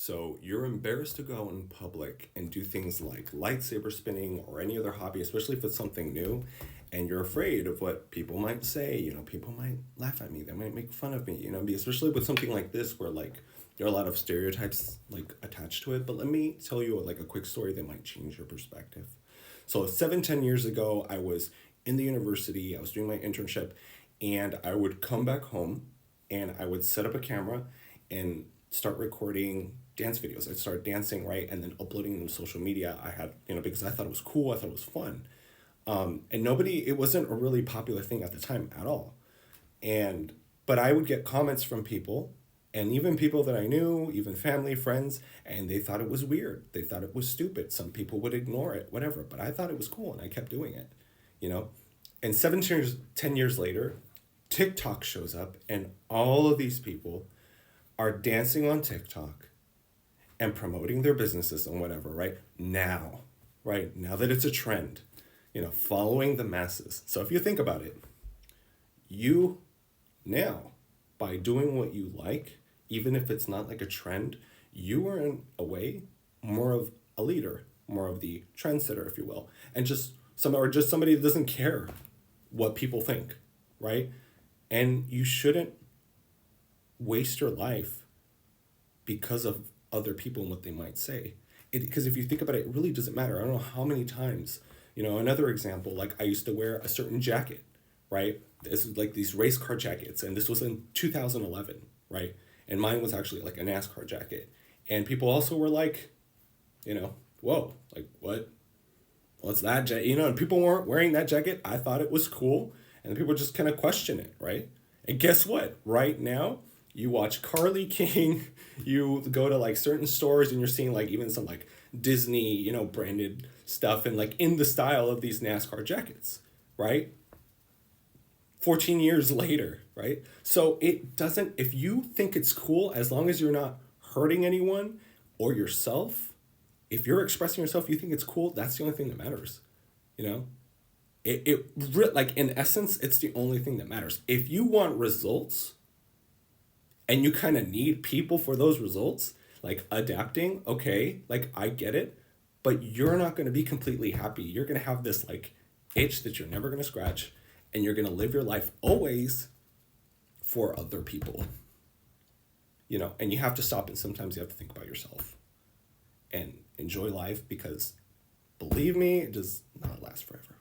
So you're embarrassed to go out in public and do things like lightsaber spinning or any other hobby, especially if it's something new, and you're afraid of what people might say. People might laugh at me, they might make fun of me, especially with something like this where like there are a lot of stereotypes like attached to it. But let me tell you like a quick story that might change your perspective. So 7, 10 years ago, I was in the university, I was doing my internship, and I would come back home and I would set up a camera and start recording dance videos. I'd start dancing, right? And then uploading them to social media. I had, because I thought it was cool, I thought it was fun. And it wasn't a really popular thing at the time at all. But I would get comments from people, and even people that I knew, even family, friends, and they thought it was weird. They thought it was stupid. Some people would ignore it, whatever. But I thought it was cool, and I kept doing it, you know? And 7 years, 10 years later, TikTok shows up, and all of these people are dancing on TikTok and promoting their businesses and whatever, right? Now that it's a trend, following the masses. So if you think about it, you now, by doing what you like, even if it's not like a trend, you are in a way more of a leader, more of the trendsetter, if you will, and just somebody that doesn't care what people think, right? And you shouldn't waste your life because of other people and what they might say. Because if you think about it, it really doesn't matter. I don't know how many times, another example, like I used to wear a certain jacket, right? This was like these race car jackets, and this was in 2011, right? And mine was actually like a NASCAR jacket. And people also were like, whoa, like what? What's that jacket? And people weren't wearing that jacket. I thought it was cool. And people just kind of question it, right? And guess what? Right now, you watch Carly King, you go to like certain stores and you're seeing like even some like Disney, branded stuff and like in the style of these NASCAR jackets, right? 14 years later, right? So if you think it's cool, as long as you're not hurting anyone or yourself, if you're expressing yourself, you think it's cool, that's the only thing that matters, you know? Like in essence, it's the only thing that matters. If you want results and you kind of need people for those results, like adapting, okay, like I get it, but you're not going to be completely happy. You're going to have this like itch that you're never going to scratch, and you're going to live your life always for other people, and you have to stop, and sometimes you have to think about yourself and enjoy life, because believe me, it does not last forever.